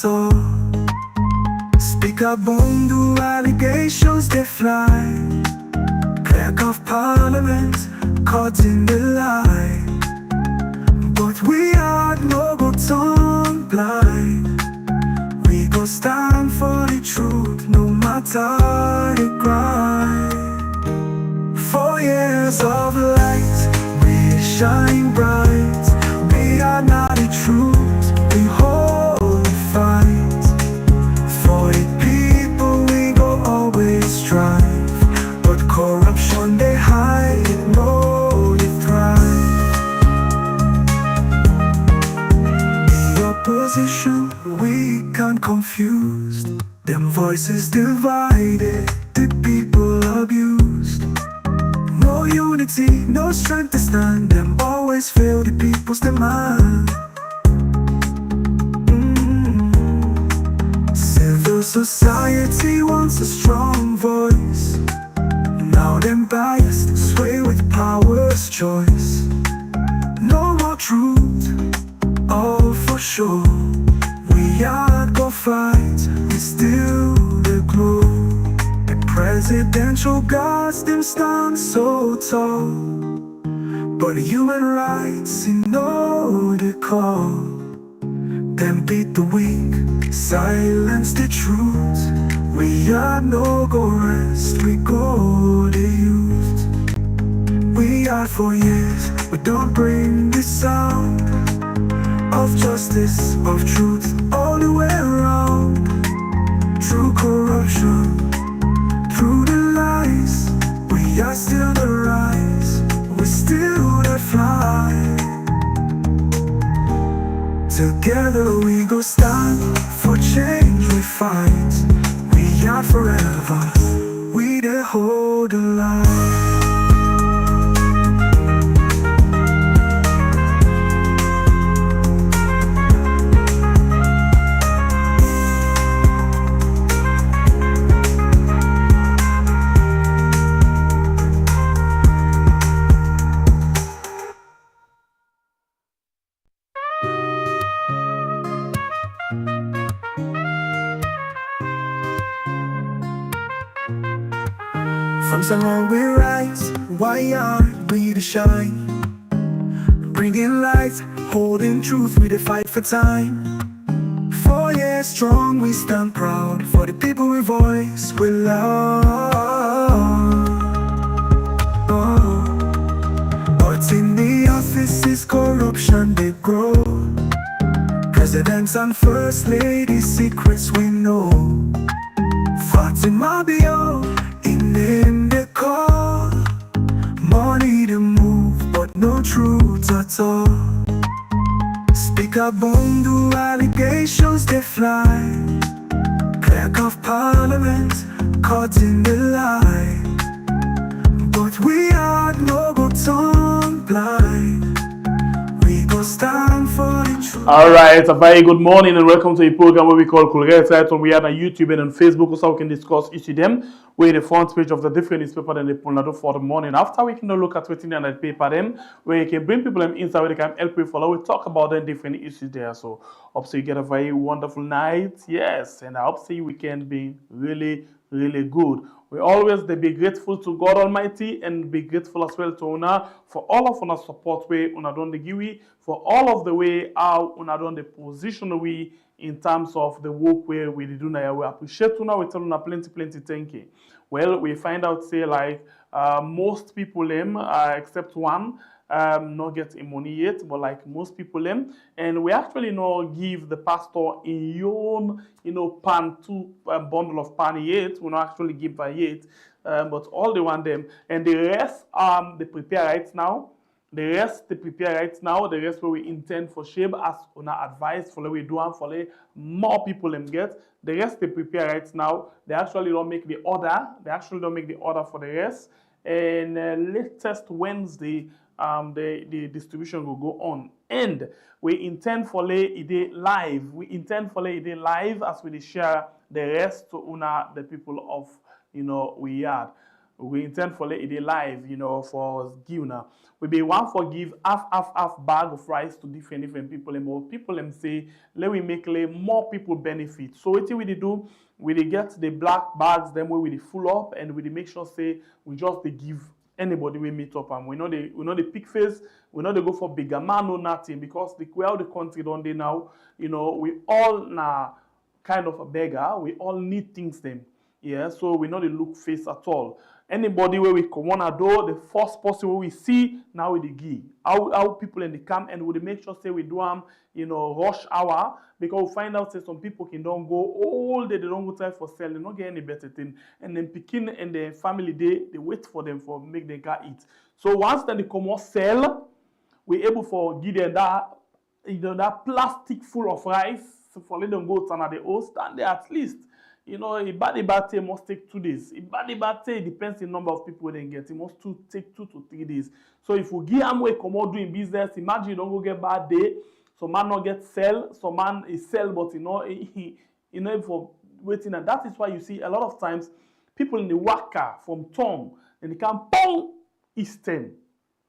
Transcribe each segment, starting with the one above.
all. Speak up, boom, do allegations they fly. Clerk of Parliament, caught in the lie. But we are no go turn blind. We go stand for the truth, no matter the grind. 4 years of light, we shine bright. We are not the truth, we hold the fight. For the people we go always strive. But corruption they hide it, no they thrive. The opposition weak and confused. Them voices divided, the people abused. No unity, no strength to stand. Them always fail the people's demand. Civil society wants a strong voice. Now them biased, sway with power's choice. No more truth, all for sure. We are go fight, we still the glow. The presidential guards them stand so tall. But human rights, you know the call. Them beat the weak, silence the truth. We are no go rest, we go the youth. We are for years, we don't bring the sound of justice, of truth, all the way around. Through corruption, through the lies, we are still the rise, we still the fly. Together we go stand, for change we fight. We are forever, we the hold the line. From Salon we rise, why aren't we the shine? Bringing light, holding truth, we the fight for time. 4 years strong, we stand proud. For the people we voice, we love. But in the offices, corruption they grow. Presidents and first ladies, secrets we know. Fatima Bio, in the call. Money to move, but no truth at all. Speak up, boom, do allegations they fly. Clerk of Parliament, caught in the lie. But we are no go turn blind. We go stand for the truth. Alright, a very good morning and welcome to a program where we call Kulgare Title. We are on YouTube and on Facebook, so we can discuss issue them. We're the front page of the different newspaper and the pull for the morning. After we can look at what's in the paper them, where you can bring people inside where they can help you follow. We talk about the different issues there. So hope so you get a very wonderful night. Yes, and I hope so your weekend be really good. We always be grateful to God Almighty and be grateful as well to Una for all of our support way Una don the give we, for all of the way how Una don the position we in terms of the work where we do now. We appreciate Una, we tell Una plenty thank you. Well, we find out say like most people except one not get money yet, but like most people and we actually give the pastor in own pan bundle of pan yet. We not actually give her yet, but all they want them, and the rest they prepare right now. The rest they prepare right now. The rest where we intend for shape as on our advice for the we do and for the more people get. The rest they prepare right now. They actually don't make the order. They actually don't make the order for the rest. And latest Wednesday, the distribution will go on. And we intend for lay day live. We intend for lay day live as we share the rest to the people of we are. We intend for it live, you know, for give now. We be one for give half bag of rice to different people, and more people them say let we make more people benefit. So what we do, we get the black bags, them way we dey full up, and we dey make sure say we just dey give anybody we meet up, and we know the pick face, we know they go for bigger man or nothing, because the way how the country don't they now, you know, we all na kind of a beggar, we all need things them. Yeah, so we know the look face at all. Anybody where we come on a door, the first person we see now with the give. How people in the camp, and we make sure say we do you know, rush hour, because we find out say some people can don't go all day, they don't go time for sell, they don't get any better thing. And then picking and the family they wait for them for make them can eat. So once then they come out sell, we able for give them that, you know, that plastic full of rice, so for let them go to another host, and they at least, you know, a bad day must take 2 days. A bad day depends on the number of people they get. It must take 2 to 3 days. So if we give them way come out doing business, imagine you don't go get bad day. Some man not get sell, some man is sell, but you know for waiting. And that is why you see a lot of times people in the worker from town, and they can pong Eastern.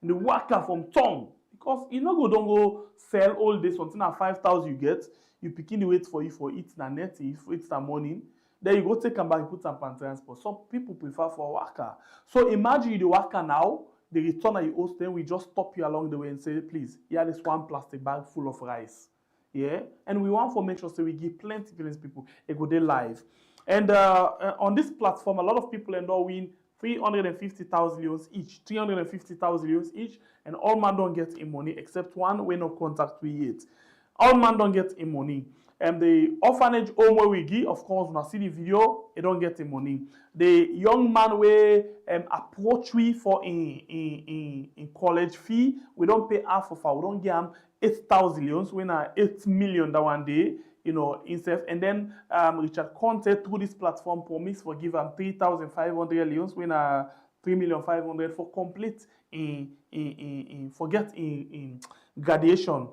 In the worker from town. Because you know don't go sell all day, something at 5,000 you get, you picking the wait for you for it na net, for it na morning. Then you go take them back, you put some pan transport. Some people prefer for worker. So imagine you the worker now, the return at your host, then we just stop you along the way and say, please, here this one plastic bag full of rice. Yeah? And we want to make sure so we give plenty people a good day live. And on this platform, a lot of people end up win 350,000 leones each, 350,000 leones each, and all man don't get in money except one we no contact we yet. All man don't get in money. And the orphanage home where we give, of course, when I see the video, they don't get the money. The young man we approach we for in college fee, we don't pay half of our, we don't give him 8,000 leones, we na 8 million that one day, you know, himself. And then Richard Conte through this platform promise for give him 3,500 leones, we na 3,500,000 for complete in graduation.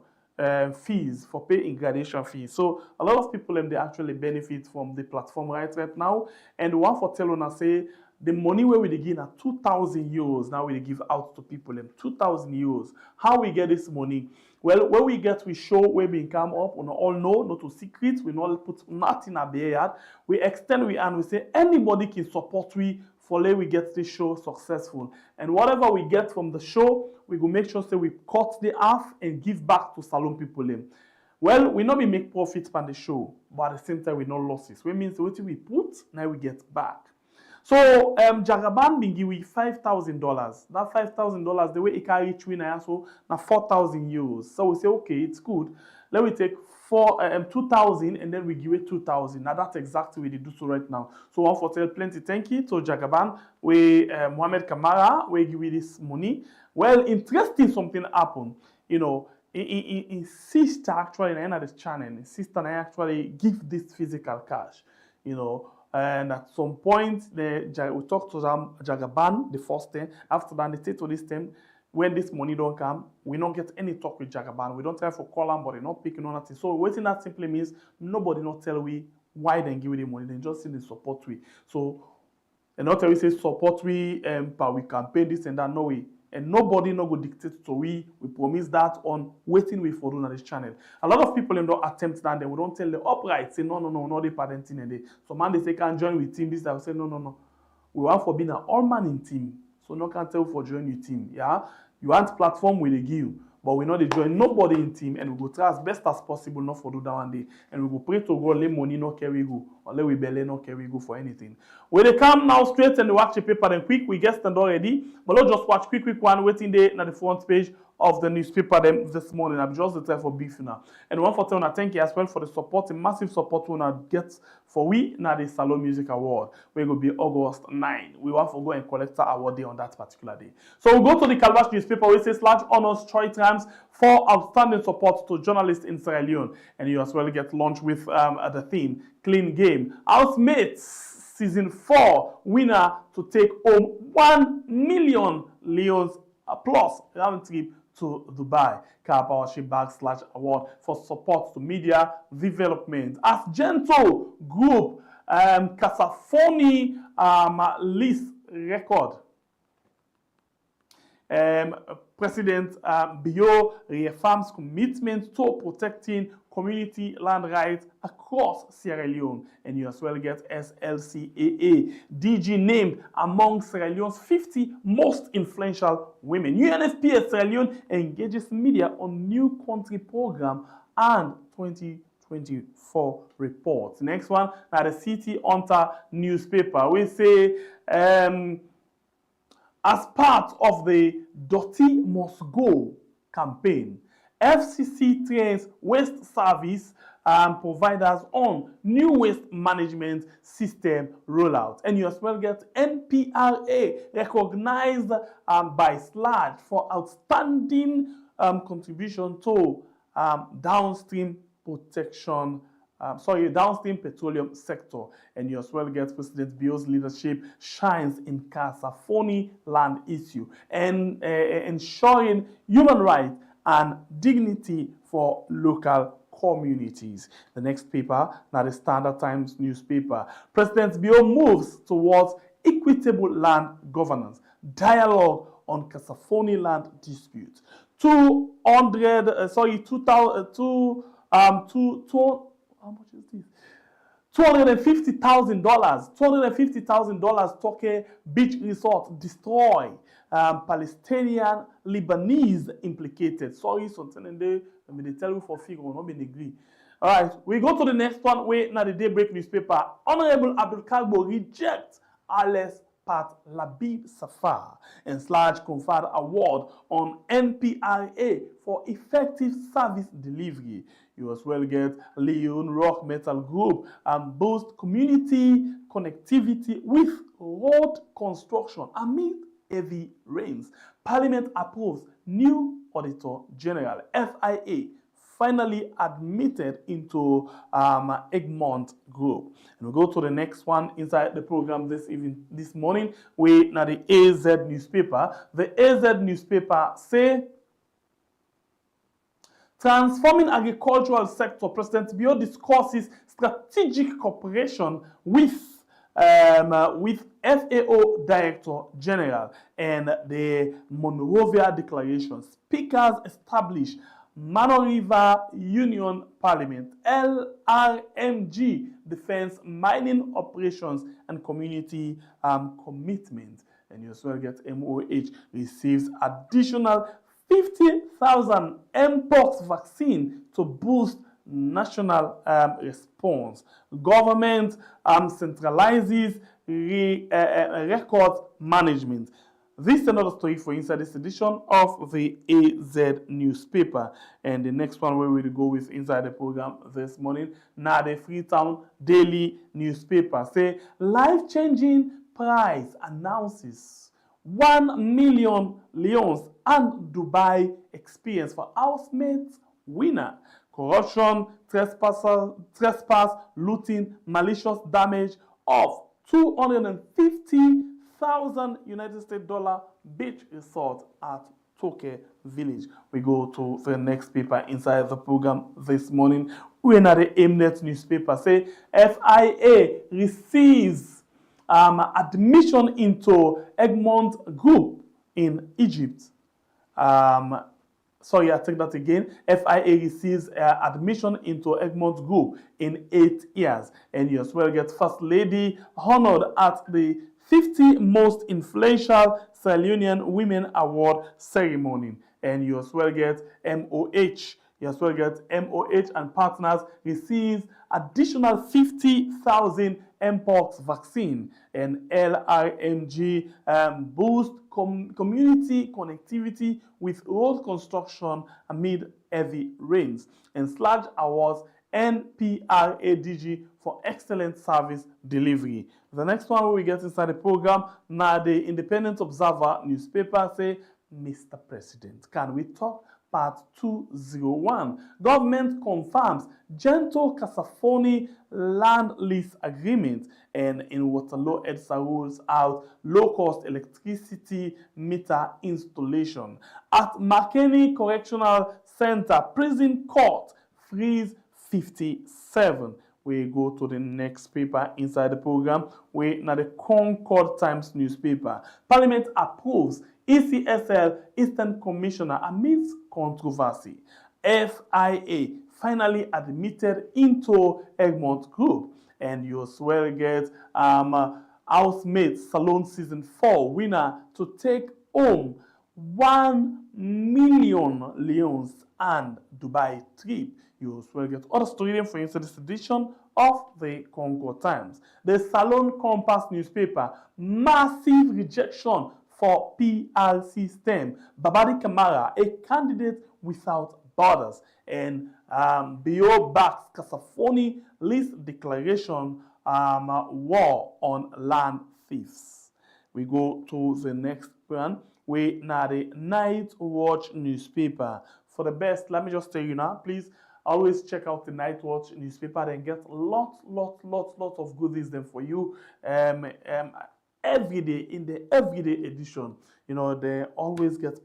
Fees for paying graduation fees. So a lot of people they actually benefit from the platform right now. And one for tell on say the money where we give at 2,000 euros now we give out to people 2,000 euros. How we get this money? Well, when we get we show where we come up, we all know, not to secret, we not put nothing at the yard. We extend we and we say anybody can support we for let we get this show successful. And whatever we get from the show, we will make sure say we cut the half and give back to salon people. Well, we not be make profits from the show, but at the same time we no losses. Which means what we put, now we get back. So Jagaban been give we $5,000. That $5,000, the way it can reach we now so now 4,000 euros. So we say okay, it's good. Let me take 2,000 and then we give it 2,000. Now that's exactly what they do so right now. So one for tell plenty thank you to Jagaban, we Mohamed Kamara, we give you this money. Well, interesting something happened. You know, in sister actually in the end of this channel, in sister actually give this physical cash. You know. And at some point, we talk to Jagaban the first time. After that, they say to this time, when this money don't come, we don't get any talk with Jagaban. We don't try for call him, but they're not picking on nothing. So waiting that simply means nobody not tell we why they give you the money. They just see the support we. So and not tell we say support we but we campaign this and that. No way. And nobody no go dictate to we promise that on waiting we for doing on this channel. A lot of people don't attempt that, then we don't tell them upright, say no, not the parenting and they. So man they say can't join with team this, I will say no. We want for being an all man in team. So no can tell for join your team. Yeah. You want platform we they give, but we know they join nobody in team and we go try as best as possible not for do that one day. And we go pray to God let money not carry go or let we belly not carry go for anything. When they come now straight and they watch the paper then quick, we get stand already. But let's just watch quick one waiting there at the front page of the newspaper them this morning. I'm just the time for beef now. And one for telling thank you as well for the support, the massive support we now get for we now the Salon Music Award. We're going to be August 9. We want to go and collect our award day on that particular day. So we'll go to the Calabash newspaper which says large honors Troy Times for outstanding support to journalists in Sierra Leone. And you as well get launched with the theme Clean Game. Housemates Season 4 winner to take home 1 million leones plus round trip to Dubai. Car Powership /award for support to media development. As Gentle Group, Kasafoni list record. President Bio reaffirms commitment to protecting community land rights across Sierra Leone. And you as well get SLCAA. DG named among Sierra Leone's 50 most influential women. UNFPA Sierra Leone engages media on new country program and 2024 reports. Next one, now the City Hunter newspaper. We say, as part of the Dirty Must Go campaign, FCC trains waste service providers on new waste management system rollout. And you as well get NPRA recognized by SLAD for outstanding contribution to downstream protection downstream petroleum sector. And you as well get President Bio's leadership shines in Kasafoni land issue and ensuring human rights and dignity for local communities. The next paper, now the Standard Times newspaper. President Bio moves towards equitable land governance. Dialogue on Kasafoni land dispute. How much is this? $250,000. $250,000 Turkey beach resort destroy. Palestinian Lebanese implicated. Sorry, something in there. Let me tell you for figure, not be agree. All right, we go to the next one. Wait, now the Daybreak newspaper. Honorable Abdul Kagbo rejects Alice Pat Labib Safar and / conferred award on NPRA for effective service delivery. You as well get LEONE Rock Metal Group and boost community connectivity with road construction amid heavy rains. Parliament approves new Auditor General. FIA finally admitted into Egmont Group. And we go to the next one inside the program this morning. We now the AZ newspaper. The AZ newspaper say, transforming agricultural sector. President Bio discusses strategic cooperation with FAO Director General and the Monrovia Declaration. Speakers establish Mano River Union Parliament. LRMG defends mining operations and community commitment. And you as well get MOH receives additional 50,000 Mpox vaccine to boost national response. Government centralizes record management. This is another story for inside this edition of the AZ newspaper. And the next one where we'll go with inside the program this morning. Now the Freetown Daily newspaper say life-changing prize announces 1 million leones and Dubai experience for housemates winner. Corruption, trespass, looting, malicious damage of $250,000 United States beach resort at Toke Village. We go to the next paper inside the program this morning. We are the Amidst newspaper say FIA receives admission into Egmont Group in Egypt. Sorry, I take that again. FIA receives admission into Egmont Group in 8 years. And you as well get First Lady honored at the 50 Most Influential Sierra Leonean Women Award ceremony. And you as well get MOH. You as well get MOH and partners receives additional 50,000 Mpox vaccine. And LRMG boost community connectivity with road construction amid heavy rains. And / awards NPRADG for excellent service delivery. The next one we get inside the program, now the Independent Observer newspaper say, Mr. President, can we talk? Part 201. Government confirms gentle Kasafoni land lease agreement. And in Waterloo, EDSA rules out low-cost electricity meter installation. At Makeni Correctional Center, prison court frees 57. we go to the next paper inside the program. We now the Concord Times newspaper. Parliament approves ECSL Eastern Commissioner amidst controversy. FIA finally admitted into Egmont Group. And you as well get Housemates Salon Season 4 winner to take home 1 million leons and Dubai trip. You as well get other story for inside this edition of the Congo Times. The Salon Compass newspaper, massive rejection for PRC STEM. Babadi Kamara, a candidate without borders. And BO backs Kasafoni list declaration war on land thieves. We go to the next one. We now the Night Watch newspaper. For the best, let me just tell you now, please always check out the Night Watch newspaper and get lots of goodies there for you. Every day in the everyday edition, you know, they always get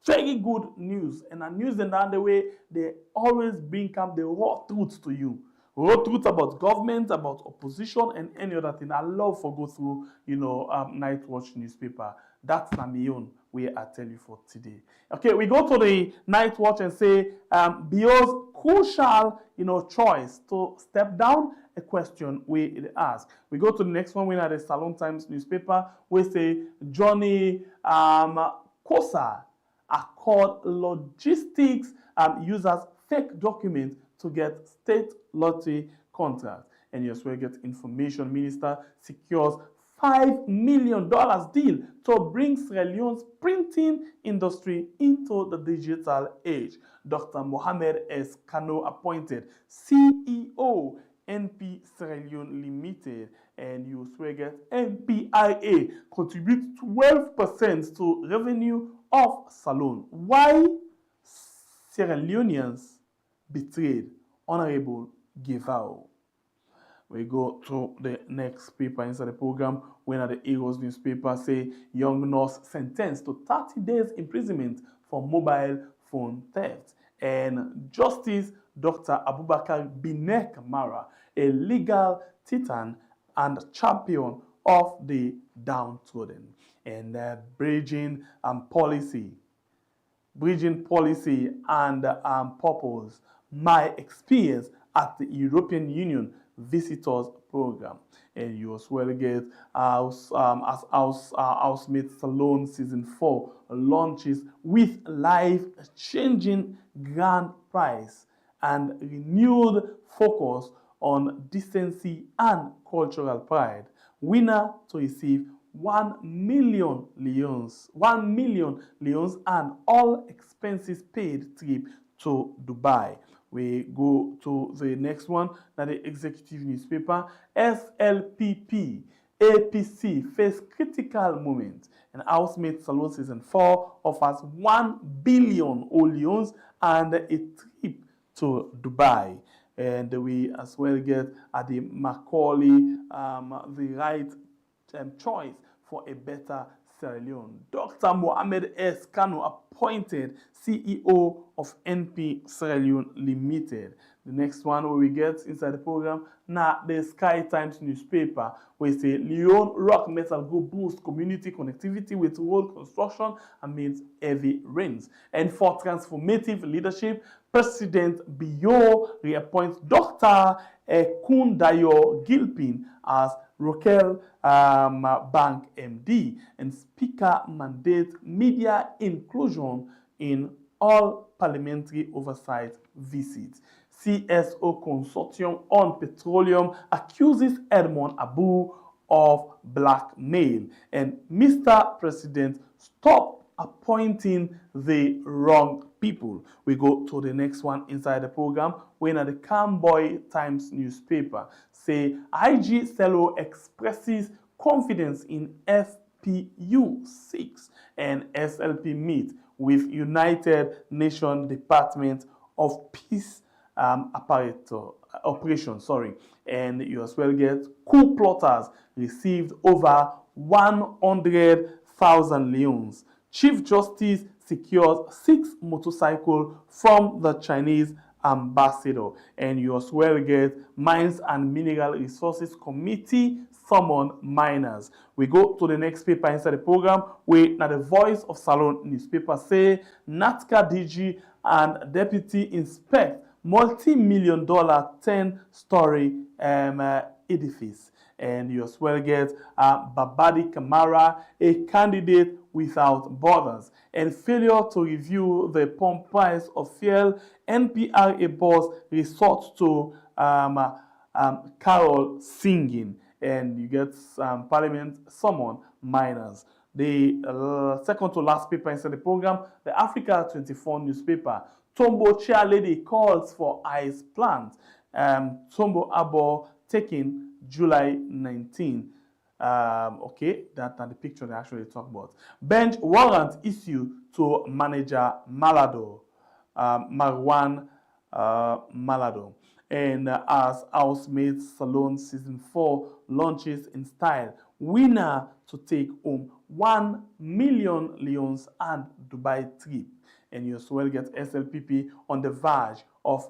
very good news, and the news in the way they always bring up the raw truth to you. Raw truth about government, about opposition, and any other thing. I love for go through, you know, Night Watch newspaper. That's LEONE where I tell you for today. Okay, we go to the Night Watch and say BO's crucial, you know, choice to step down. A question we ask. We go to the next one. We have the Salon Times newspaper. We say Johnny Kosa accord logistics users fake documents to get state lottery contracts. And you as well get information. Minister secures $5 million deal to bring Sierra Leone's printing industry into the digital age. Dr. Mohamed S. Kano appointed CEO NP Sierra Leone Limited, and you as well get NPIA contributes 12% to revenue of Salon. Why Sierra Leoneans betrayed Honorable Givao? We go to the next paper inside the program. When the Heroes newspaper say young nurse sentenced to 30 days imprisonment for mobile phone theft. And Justice Dr. Abubakar Binek Mara, a legal titan and champion of the downtrodden. And bridging policy and purpose. My experience at the European Union Visitors Program. And you as well get Housemates Salon Season 4 launches with life-changing grand prize and renewed focus on decency and cultural pride. Winner to receive 1 million leons and all expenses paid trip to Dubai. We go to the next one, now the executive newspaper. SLPP, APC face critical moment. And Housemates Salon Season 4 offers 1 billion leons and a trip to Dubai. And we as well get at the Macaulay the right choice for a better Sierra Leone. Dr. Mohamed S. Kano appointed CEO of NP Sierra Leone Limited. The next one where we get inside the program, now the Sky Times newspaper, where say Leone Rock Metal Group boost community connectivity with road construction amidst heavy rains. And for transformative leadership, President Biyo reappoints Dr. Kundayo Gilpin as Rokel Bank MD, and Speaker mandate media inclusion in all parliamentary oversight visits. CSO Consortium on Petroleum accuses Edmond Abu of blackmail, and Mr. President, stop appointing the wrong people. We go to the next one inside the program. When at the Camboy Times newspaper say IG Cello expresses confidence in FPU-6, and SLP meet with United Nations Department of Peace operation. And you as well get coup plotters received over 100,000 leons. Chief Justice secures 6 motorcycles from the Chinese ambassador. And you as well get Mines and Mineral Resources Committee summon miners. We go to the next paper inside the program where now the Voice of Salon newspaper say NATCA DG and Deputy inspect multi-million-dollar 10-story edifice. And you as well get Babadi Kamara, a candidate without borders, and failure to review the pump price of fuel. NPRA boss resort to carol singing, and you get Parliament summon miners. The second to last paper inside the program, the Africa 24 newspaper, Tombo chair lady calls for ice plant. Tombo Abo taken July 19. Okay, that's the picture they actually talk about. Bench warrant issue to manager Malado, Marwan Malado. And as Housemates Salon Season 4 launches in style, winner to take home 1 million leons and Dubai trip. And you as well get SLPP on the verge of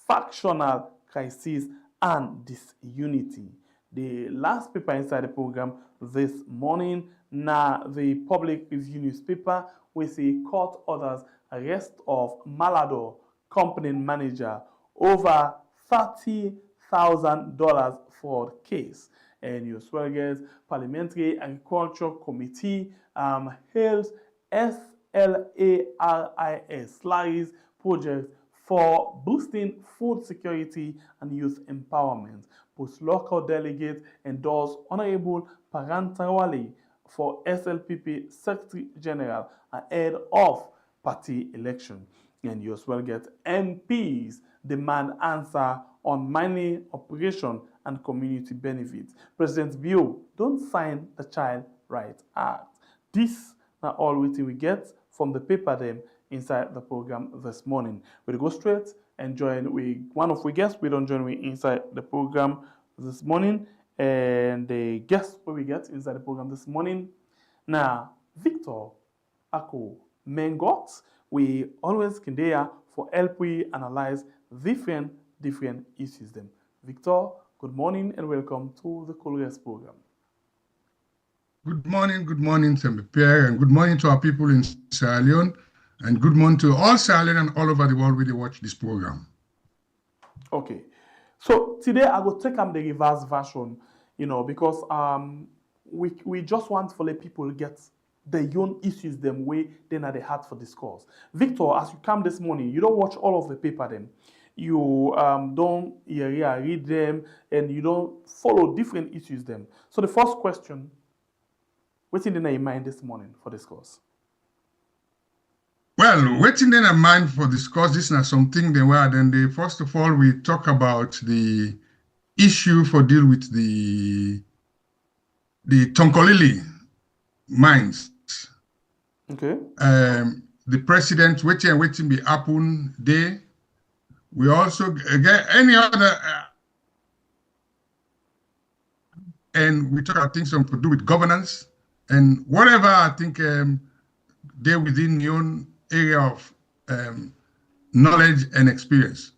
factional crisis and disunity. The last paper inside the program this morning, now the Public Review newspaper, we see court orders arrest of Malado company manager over $30,000 for case. And you as well get Parliamentary Agriculture Committee hails SLARIS project for boosting food security and youth empowerment. Post-local delegate endorsed Honorable Parantawali for SLPP Secretary General ahead of party election. And you as well get MPs demand answer on mining operation and community benefits. President Bio don't sign the Child Rights Act. This now all we get from the paper them inside the program this morning. We'll go straight and join with one of we guests. We don't join we inside the program this morning. And the guest what we get inside the program this morning. Now, Victor Ako Mengot, we always can there for help we analyze different issues them. Victor, good morning and welcome to the Colores program. Good morning, Sembe Pierre, and good morning to our people in Sierra Leone, and good morning to all Sierra Leone and all over the world where they watch this program. Okay, so today I will take the reverse version, because we just want to let people get their own issues them way then at the heart for discourse. Victor, as you come this morning, you don't watch all of the paper them. You don't read them, and you don't follow different issues them. So the first question, what's in your mind this morning for this course? Well, what's in their mind for this course, this is not something they were. Then first of all, we talk about the issue for deal with the Tonkolili mines. Okay. The president waiting be happen there. We also get any other, and we talk about things to do with governance and whatever. I think they're within your own area of knowledge and experience.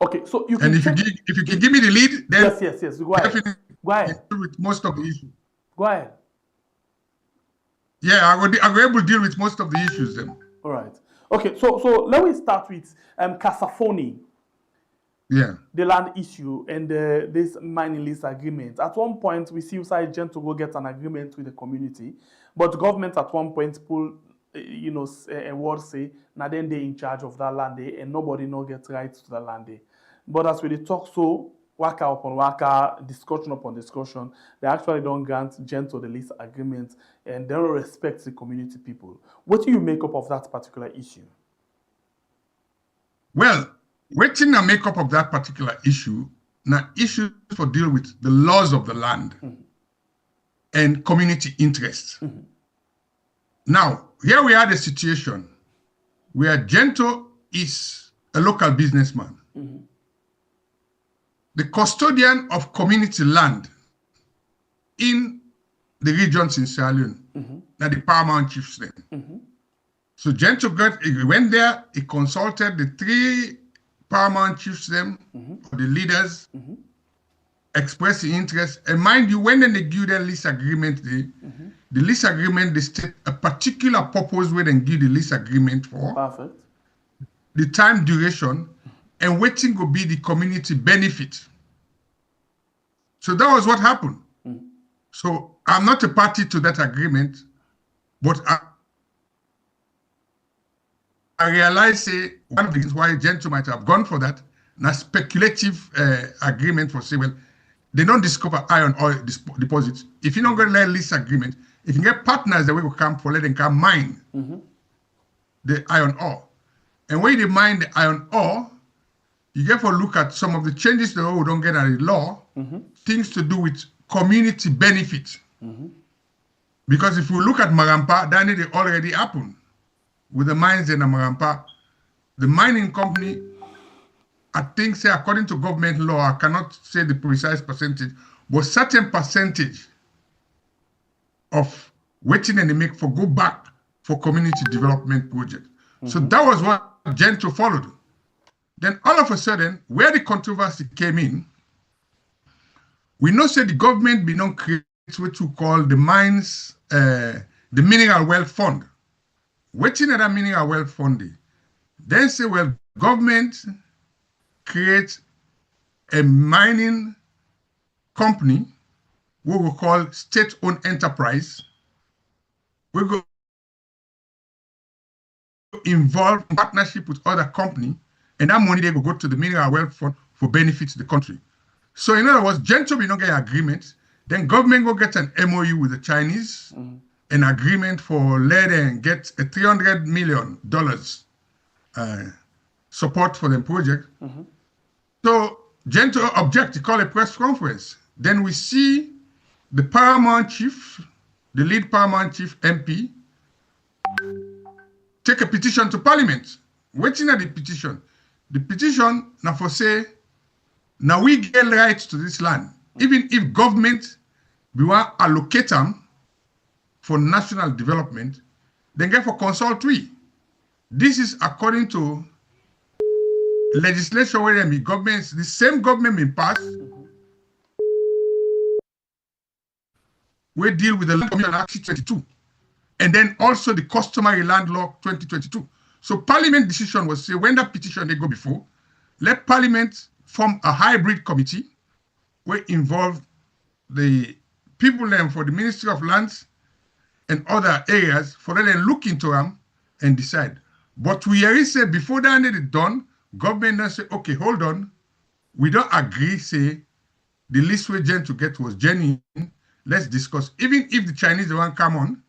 Okay, so you can. And if you can give me the lead, then yes. Go ahead. Go ahead. With most of the issues. Go ahead. Yeah, I will be able to deal with most of the issues then. All right. Okay, so let me start with Kasafoni. Yeah. The land issue and this mining lease agreement. At one point, we see USAID to go get an agreement with the community, but the government at one point pull, a word say, now then they in charge of that land day, and nobody no get rights to the land day. But as we talk so, waka upon waka, discussion upon discussion, they actually don't grant Gento the lease agreement, and they don't respect the community people. What do you make up of that particular issue? Well, waiting a makeup of that particular issue, now issues for deal with the laws of the land and community interests. Now, here we are the situation where Gento is a local businessman, the custodian of community land in the regions in Sierra Leone, now the paramount chiefs then. So Gento went there, he consulted the three paramount chiefs, or the leaders, expressed the interest. And mind you, when they give the lease agreement, the lease agreement, they state a particular purpose where they give the lease agreement for. Perfect. The time duration, and waiting will be the community benefit. So that was what happened. So I'm not a party to that agreement, but I realize one of the reasons why Gento might have gone for that, a speculative agreement for say, well, they don't discover iron ore deposits. If you don't get a lease agreement, if you get partners that will come for let them come mine the iron ore. And when you mine the iron ore, you get to look at some of the changes that we don't get at the law, things to do with community benefit. Because if we look at Marampa, then it already happened with the mines in Marampa. The mining company, I think, say according to government law, I cannot say the precise percentage, but certain percentage of waiting and they make for go back for community development project. So that was what Gento followed. Then all of a sudden, where the controversy came in, we know say the government be not create what you call the mines, the mineral wealth fund. Waiting at that mineral wealth fund, then say, well, government create a mining company, what we call state-owned enterprise. We go involve in partnership with other company, and that money they will go to the mineral wealth fund for benefits to the country. So in other words, Gento will not get agreement, then government will get an MOU with the Chinese, an agreement for let them get a $300 million support for the project. So Gento object, he called a press conference. Then we see the paramount chief, the lead paramount chief MP, take a petition to parliament. Waiting at the petition. The petition now for say, now we get rights to this land. Even if government we want allocate them for national development, then get for consult we. This is according to legislation where the governments, the same government will pass, we deal with the Land Commission Act 22, and then also the customary land law 2022. So Parliament decision was say when that petition they go before, let Parliament form a hybrid committee where involve the people then for the Ministry of Lands and other areas for them to look into them and decide. But we already say before that is done, government then say, okay, hold on, we don't agree, say the least way Gen to get was genuine, let's discuss. Even if the Chinese don't come on,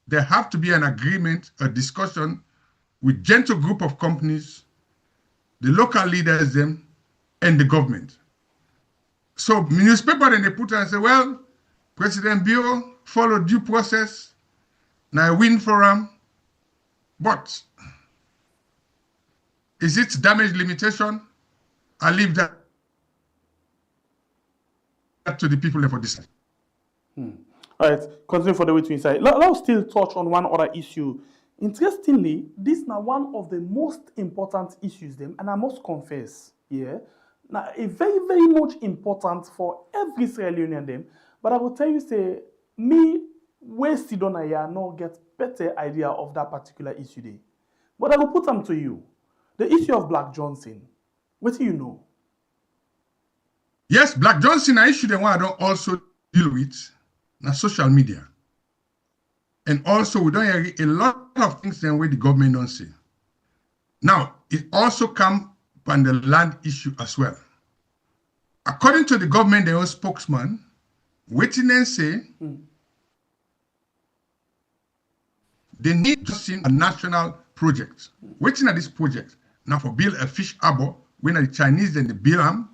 there have to be an agreement, a discussion with gentle group of companies, the local leaders, them, and the government. So newspaper then they put and say, well, President Bio followed due process, now win for him, but is it damage limitation? I leave that to the people for this. All right, continue for the way to inside. Let's still touch on one other issue. Interestingly, this is now one of the most important issues, them, and I must confess, yeah, now a very, very much important for every Sierra Leonean them. But I will tell you, say, me, where Sidona here, no get better idea of that particular issue there. But I will put them to you. The issue of Black Johnson. What do you know? Yes, Black Johnson, an issue that one I don't also deal with. Now, social media. And also, we don't hear a lot of things the way the government don't say. Now, it also comes on the land issue as well. According to the government, their own spokesman, waiting and say, they need to see a national project. Waiting at this project, now for build a fish harbor, when the Chinese then they build them,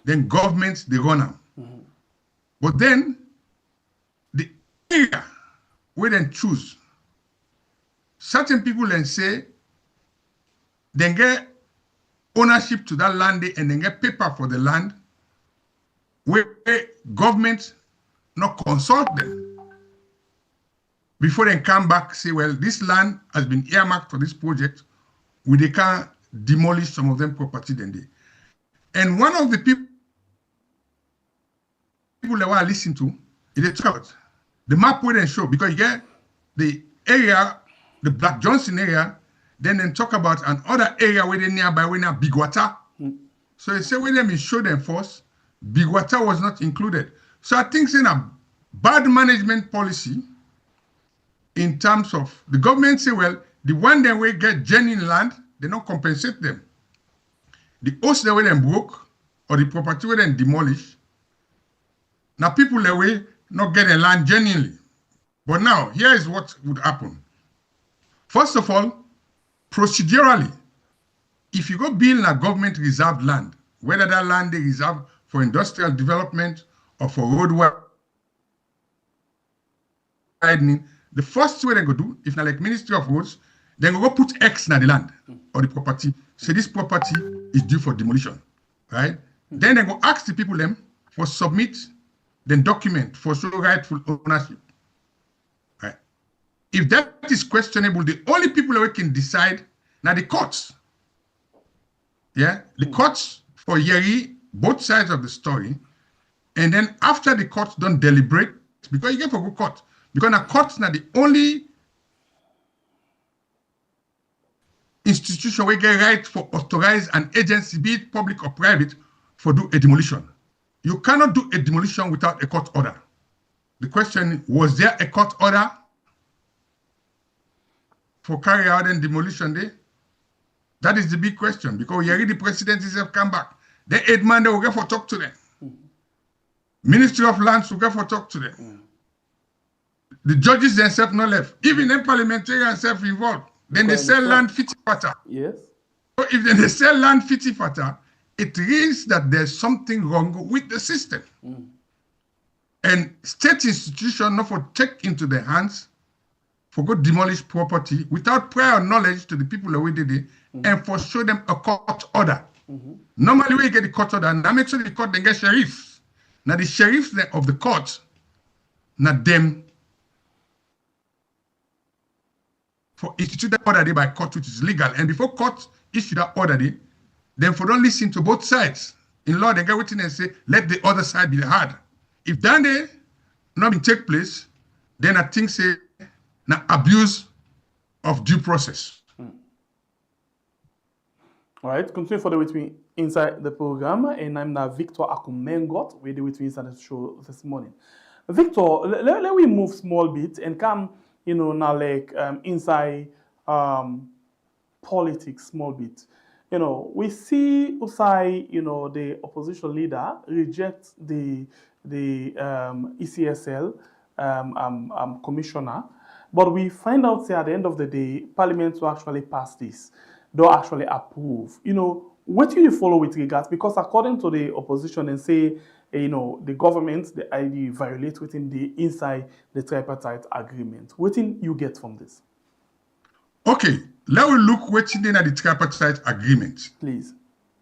then governments, they run them. But then, the area we then choose. Certain people then say, then get ownership to that land and then get paper for the land where government not consult them. before they come back, say, well, this land has been earmarked for this project, they can demolish some of them property then they. And one of the people that want to listen to, they talk about the map where they show, because you get the area, the Black Johnson area, then they talk about another area where they nearby, where now Big Water. So they say when they show them first, Big Water was not included. So I think saying a bad management policy in terms of the government say, well, the one that we get genuine land, they don't compensate them. The house that we then broke, or the property we then demolish, now people that way not get a land genuinely. But now, here is what would happen. First of all, procedurally, if you go build a government reserved land, whether that land they reserve for industrial development or for road widening, the first way they go do, if not like Ministry of Roads, they go put X in the land or the property. So this property is due for demolition, right? Then they go ask the people them for submit, then document for show rightful ownership, right? If that is questionable, the only people that can decide now the courts. Yeah, the courts for Yeri, both sides of the story, and then after the courts don't deliberate, because you get for good court, because the courts now the only institution we get right for authorize an agency, be it public or private, for do a demolition. You cannot do a demolition without a court order. The question, was there a court order for carry out and demolition day? That is the big question, because Yeri, the president himself come back. The head man, they will get for talk to them. Ministry of Lands will get for talk to them. The judges themselves not left. Even the parliamentarians themselves involved. Then they sell land fiti-fata. Yes. So if they sell land fiti-fata, it means that there's something wrong with the system. And state institution not for take into their hands for go demolish property without prior knowledge to the people that we did it, and for show them a court order. Normally we get the court order, and that makes sure the court then get sheriffs. Now the sheriffs of the court, not them, for institute that order day by court, which is legal. And before court issue that order day, then for don't listen to both sides. In law, they get within and say, let the other side be heard. If that day not been take place, then I think say now abuse of due process. All right, continue further with me inside the program, and I'm now Victor Akumengot, with me inside the show this morning. Victor, let we move small bit and come, now like inside politics small bit. We see Usai, the opposition leader reject the Ecsl commissioner, but we find out at the end of the day, Parliament will actually pass this. They'll actually approve. What do you follow with regards? Because according to the opposition and say, the government, the ID violate within inside the tripartite agreement. What do you get from this? Okay, let us look what's in the tripartite agreement. Please.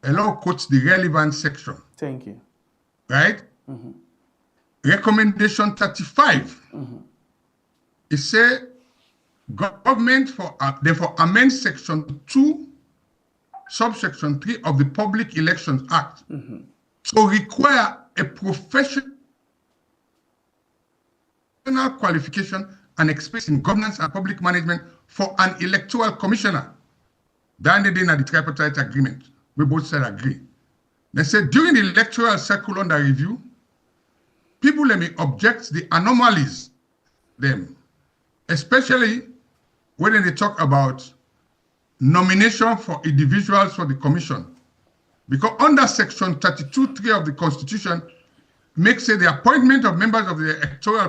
Allow quotes the relevant section. Thank you. Right? Recommendation 35. It says government therefore amend section 2, subsection 3 of the Public Elections Act to require a professional qualification and experience in governance and public management for an electoral commissioner. Then they did the tripartite agreement. We both said agree. They said during the electoral cycle under review, people may object the anomalies them, especially when they talk about nomination for individuals for the commission. Because under section 32(3) of the Constitution makes it the appointment of members of the electoral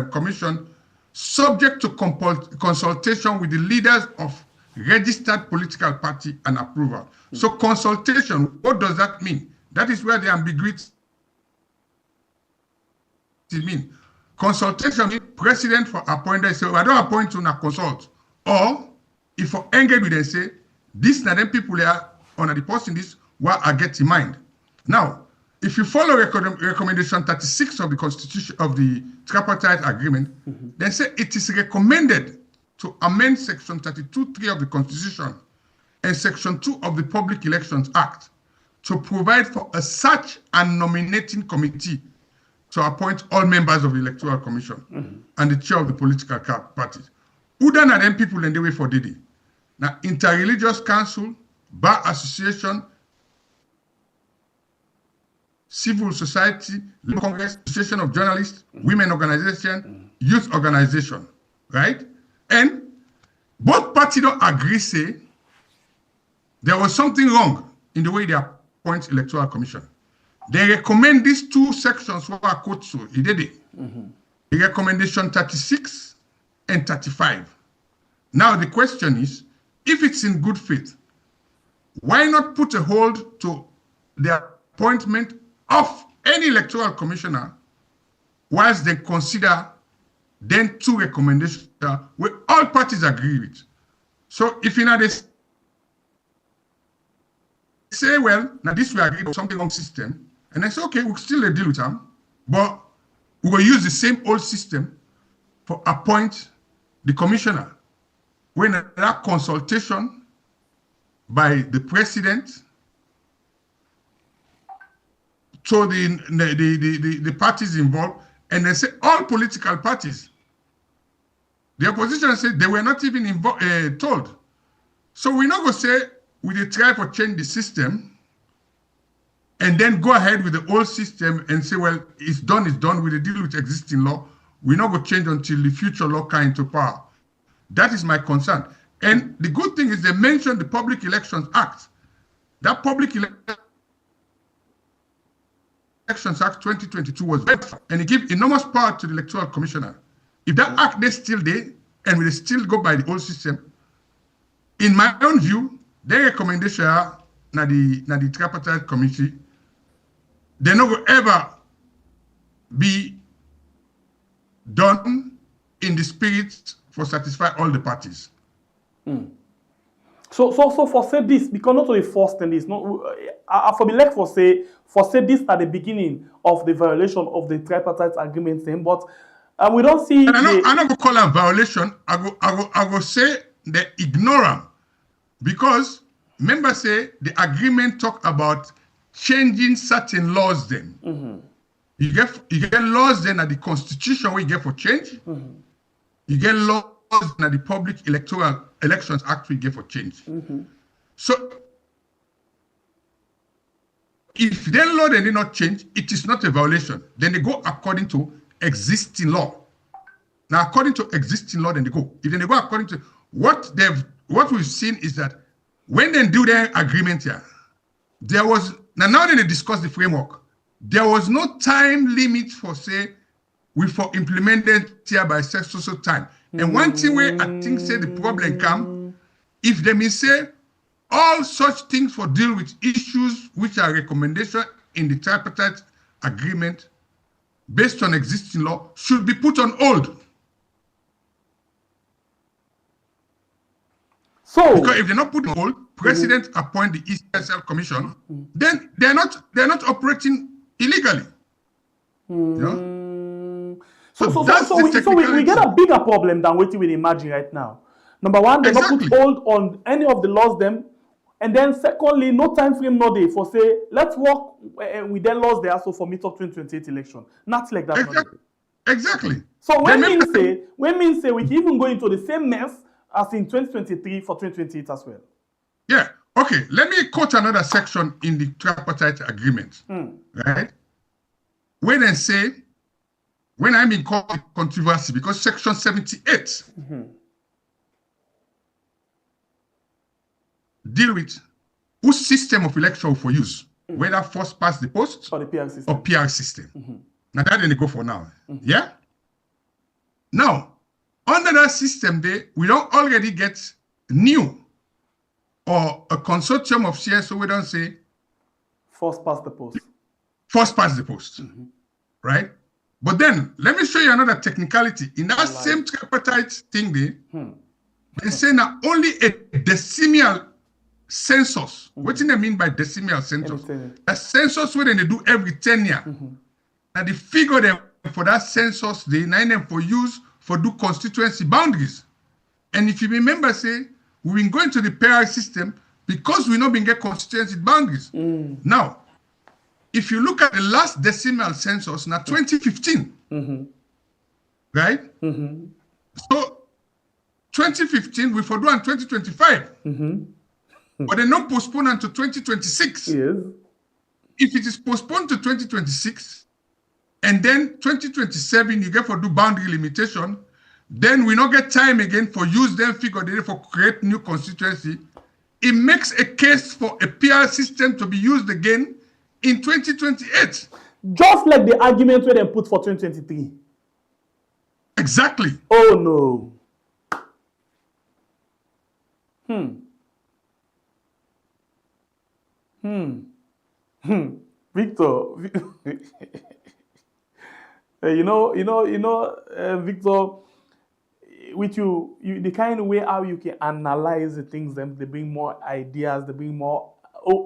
commission subject to consultation with the leaders of registered political party and approval. So consultation, what does that mean? That is where the ambiguity means. Consultation means president for appointed say, I don't appoint you, now consult. Or if for engage with them say, this na them people are on the person this what I get in mind. Now, if you follow recommendation 36 of the Constitution of the Tripartite Agreement, then say it is recommended to amend Section 32(3) of the Constitution and Section 2 of the Public Elections Act to provide for a search and nominating committee to appoint all members of the Electoral Commission and the chair of the political parties. Who done are them people and they wait for Didi? Now, Interreligious Council, Bar Association, Civil Society, Congress, Association of Journalists, Women Organization, Youth Organization, right? And both parties don't agree, say, there was something wrong in the way they appoint Electoral Commission. They recommend these two sections what I quote so, he did it. The recommendation 36 and 35. Now the question is, if it's in good faith, why not put a hold to the appointment of any electoral commissioner whilst they consider then two recommendations where all parties agree with? So if you know this, say, well, now this we agree with something wrong system, and I say, okay, we'll still deal with them, but we will use the same old system for appoint the commissioner. When that consultation by the president to the parties involved, and they say all political parties. The opposition said they were not even told. So we're not going to say we try to change the system and then go ahead with the old system and say, well, it's done, we deal with existing law. We're not going to change until the future law comes into power. That is my concern. And the good thing is they mentioned the Public Elections Act. That Public Elections Act 2022 was better, and it gave enormous power to the Electoral Commissioner. If that act is still there, and we still go by the old system, in my own view, their recommendation na the Tripartite Committee, they're not going to ever be done in the spirit for satisfy all the parties. So for say this, because not only first and this, no, for the like for say this at the beginning of the violation of the tripartite agreement thing, but we don't see. I'm not going to call it a violation. I go say they ignore them, because members say the agreement talk about changing certain laws. Then you get laws then at the Constitution where you get for change. You get laws that the Public Elections Act we get for change. So if their law they did not change, it is not a violation. Then they go according to existing law. Now, according to existing law, then they go. If they go according to what we've seen is that when they do their agreement here, there was now that they discuss the framework, there was no time limit for say we for implemented here by so time. And one thing where I think say the problem come, if they may say all such things for deal with issues which are recommendation in the tripartite agreement based on existing law should be put on hold. So because if they're not put on hold, President appoint the Ecsl Commission, then they're not operating illegally. You know? So we get a bigger problem than what we imagine right now. Number one, they not put hold on any of the laws them, and then secondly, no time frame no day for say let's work with their laws there also for mid-top 2028 election. Not like that. Exactly. So when means say we can even go into the same mess as in 2023 for 2028 as well. Yeah. Okay. Let me quote another section in the tripartite agreement. Right? When they say, when I'm in controversy, because section 78 deal with whose system of election for use, whether first past the post or the PR system. Now that they go for now. Yeah? Now, under that system, we don't already get new or a consortium of CSO, we don't say first past the post. First past the post. Right? But then, let me show you another technicality. In that same tripartite thing, they say now only a decimal census. What do they mean by decimal census? Anything. A census where they do every 10 years. And the figure them for that census, they nine them for use for do constituency boundaries. And if you remember, say, we've been going to the PR system because we not been get constituency boundaries. Now, if you look at the last decimal census, now 2015, right? So 2015, we for do in 2025. But they not postpone until 2026. Yes. If it is postponed to 2026, and then 2027, you get for do boundary limitation, then we not get time again for use them figure data for create new constituency. It makes a case for a PR system to be used again in 2028. Just like the argument where they put for 2023. Exactly. Oh no. Victor. Victor, with you, the kind of way how you can analyze the things, they bring more ideas, they bring more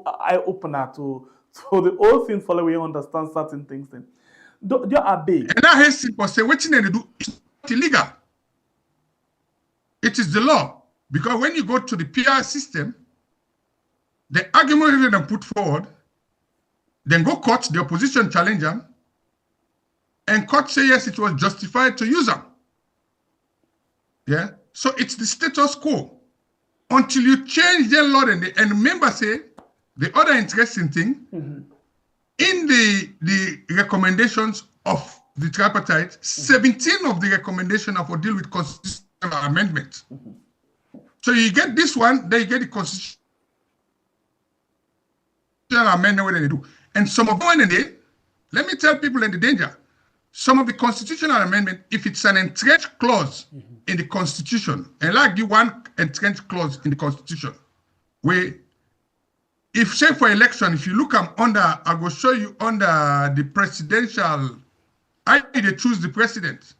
eye-opener to the whole thing for the way you understand certain things. Then they are big. And that has simple say, what you need to do is illegal. It is the law. Because when you go to the PR system, the argument that they put forward, then go court, the opposition challenge them, and court say yes, it was justified to use them. Yeah, so it's the status quo until you change the law. And remember, say the other interesting thing in the recommendations of the tripartite, 17 of the recommendations are for deal with constitutional amendment. So you get this one, then you get the constitutional amendment what they do, and some of them let me tell people in the danger. Some of the constitutional amendment, if it's an entrenched clause in the constitution, and like the one entrenched clause in the constitution, where if say for election, if you look under, I will show you under the presidential, I they choose the president,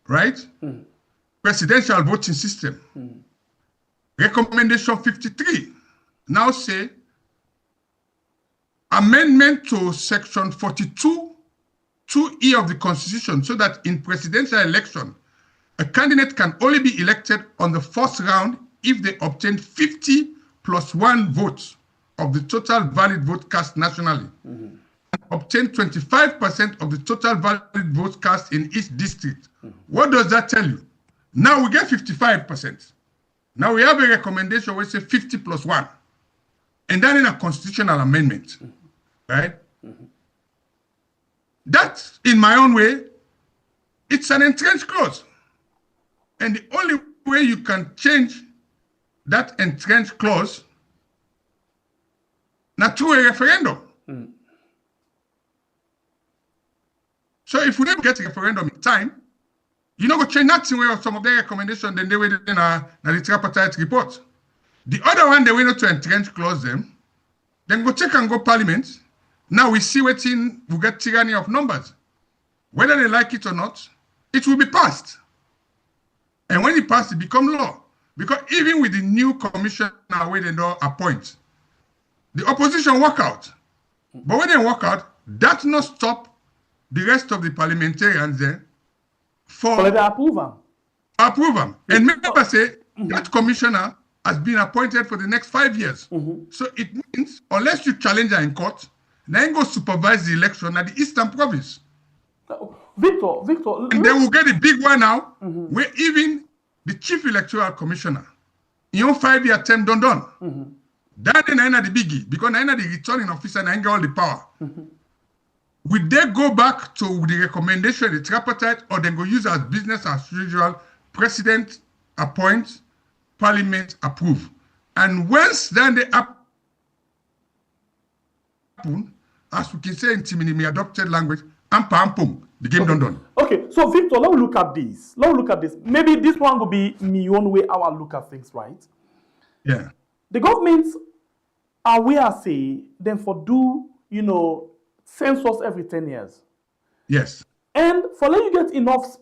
right? Presidential voting system. Recommendation 53 now say amendment to section 42 2E of the Constitution, so that in presidential election, a candidate can only be elected on the first round if they obtain 50 plus 1 votes of the total valid vote cast nationally, and obtain 25% of the total valid votes cast in each district. What does that tell you? Now we get 55%. Now we have a recommendation where we say 50 plus 1. And then in a constitutional amendment, right? That, in my own way, it's an entrenched clause. And the only way you can change that entrenched clause, not through a referendum. So if we don't get a referendum in time, you know, go change nothing where some of their recommendations, then they were in the tripartite report. The other one, they were not to entrench clause them, then go check and go parliament. Now we see we get tyranny of numbers. Whether they like it or not, it will be passed. And when it passes, it becomes law. Because even with the new commissioner where they don't appoint, the opposition walk out. But when they walk out, that not stop the rest of the parliamentarians there for the approval. And remember, say that commissioner has been appointed for the next 5 years. So it means unless you challenge her in court, then go supervise the election at the Eastern Province. Victor. And then we'll get a big one now, where even the Chief Electoral Commissioner, in your 5-year term done. That then the biggie, because now the returning officer and get all the power. Would they go back to the recommendation of the tripartite, or then go use as business as usual, president appoint, parliament approve? And once then they happen, as we can say in Timini adopted language, ampum, the game done. Okay, so Victor, let's look at this. Maybe this one will be my own way how I look at things, right? Yeah. The government are aware, say, then for do, census every 10 years. Yes. And for let you get enough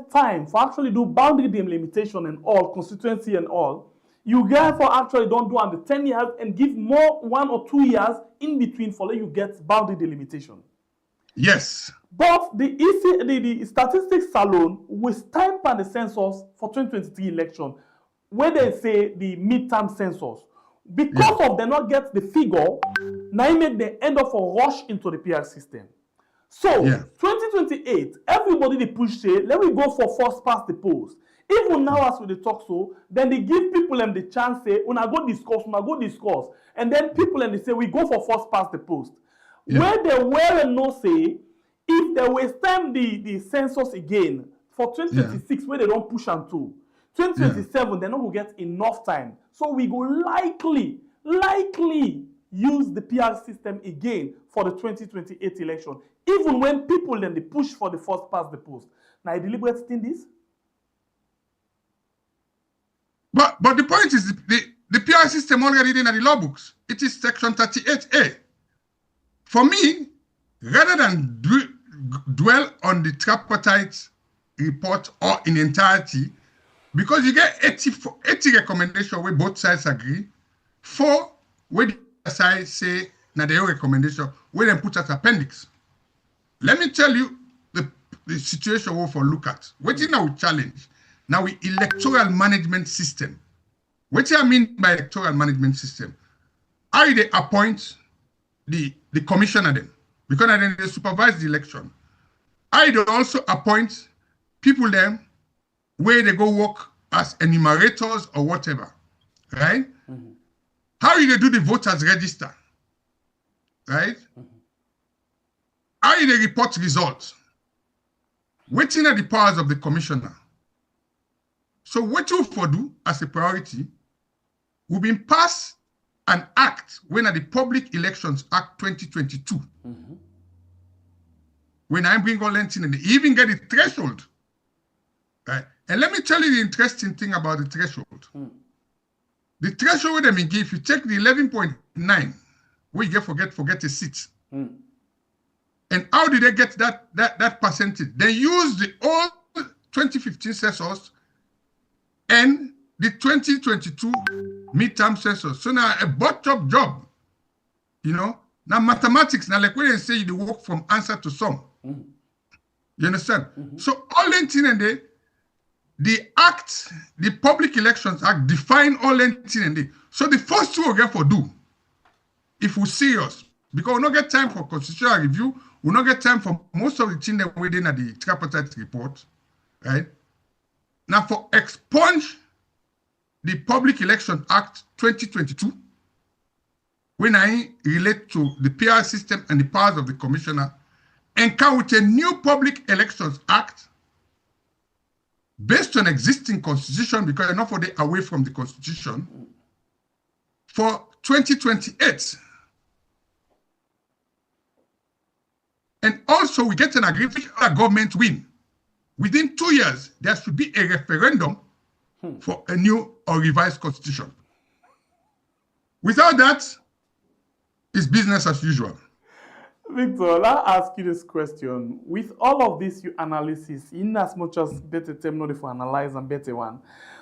time for actually do boundary delimitation and all, constituency and all, You therefore actually don't do under 10 years and give more 1 or 2 years in between for let you get boundary delimitation. Yes. But the statistics salon will stamp on the census for 2023 election, where they say the midterm census. Because of they not get the figure, now it make the end of a rush into the PR system. So 2028, everybody they push say, let me go for first past the post. Even now as we talk so, then they give people them the chance say, when I go discuss, and then people and they say we go for first past the post. Where they were and no say, if they waste time the census again for 2026, where they don't push on to 2027, they're not gonna get enough time. So we go likely use the PR system again for the 2028 election, even when people then they push for the first past the post. Now I deliberate in this. But the point is the PR system already in the law books. It is section 38A. For me, rather than dwell on the tripartite report or in entirety, because you get 80 recommendations where both sides agree, 4 where the side say na their recommendation where they put as appendix. Let me tell you the situation we for look at. What is now challenge? Now we electoral management system. What do I mean by electoral management system? I they appoint the commissioner them, because then they supervise the election. I do also appoint people them where they go work as enumerators or whatever, right? How do they do the voters register, right? How do they report results? Waiting at the powers of the commissioner. So what you for do as a priority, we've been passed an act when at the Public Elections Act 2022. When I bring all that in, and they even get the threshold. Right? And let me tell you the interesting thing about the threshold. The threshold where they give, if you take the 11.9, where you get forget a seat. And how did they get that percentage? They use the old 2015 census and the 2022 midterm census. So now a bottom job, you know, now mathematics, now like when they say you work from answer to sum. You understand? So all that thing and the act, the Public Elections Act define all that thing and so the first two we get for do, if we're serious, because we don't get time for constitutional review, we don't get time for most of the things that we're doing at the tripartite report, right? Now for expunge the Public Election Act 2022, when I relate to the PR system and the powers of the commissioner, and come with a new Public Elections Act based on existing constitution, because enough of it away from the constitution, for 2028. And also we get an agreement with our government win. Within 2 years, there should be a referendum for a new or revised constitution. Without that, it's business as usual. Victor, let me ask you this question. With all of this your analysis, in as much as better term not for analyze and better one,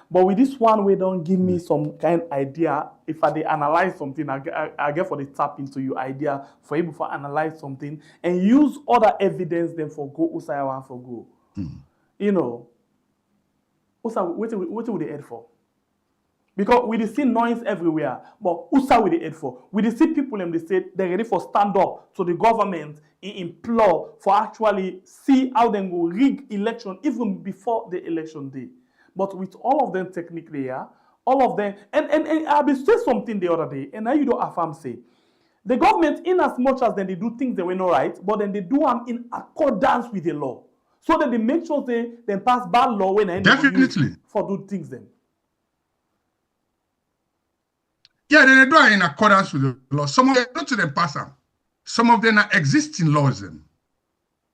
but with this one we don't give me some kind of idea. If I analyze something, I get for the tap into your idea for able to analyze something and use other evidence then for go Usaya one for go. You know, what would they head for? Because we see noise everywhere, but Usa with the head for. We see people in the state, they're ready for stand up to the government and implore for actually see how they will rig election even before the election day. But with all of them technically, all of them, and I will say something the other day, and now you don't affirm say, the government, in as much as then they do things they were not right, but then they do them in accordance with the law. So that they make sure they pass bad law when they definitely for do things then. Yeah, they do it in accordance with the law. Some of them not to them pass them. Some of them are existing laws.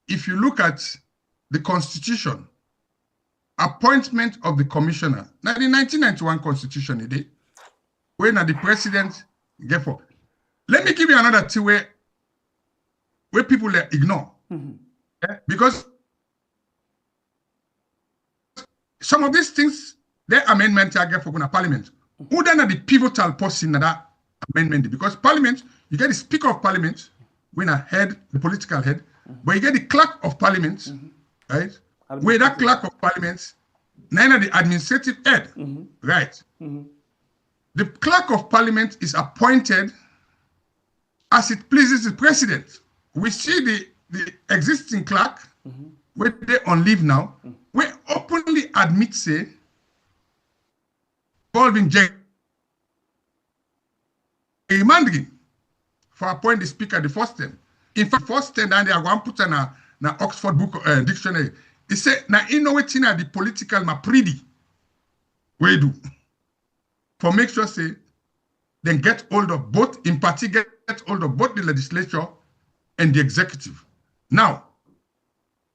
If you look at the Constitution, appointment of the commissioner. Now the 1991 Constitution, when the president get for. Let me give you another two where people ignore. Yeah? Because some of these things, their amendments are get for Parliament. Who then are the pivotal person in that amendment? Because Parliament, you get the Speaker of Parliament, when a head, the political head, but you get the Clerk of Parliament, right? Where that Clerk of Parliament, neither the administrative head, right? The Clerk of Parliament is appointed as it pleases the President. We see the existing clerk, where they're on leave now, we openly admit, say, involving gerrymandering for appoint the speaker the first term. In fact, first term, and they are going to put in a Oxford book dictionary. It say, now you know what the political mapridi we do for make sure say then get hold of both, in particular get hold of both the legislature and the executive. Now,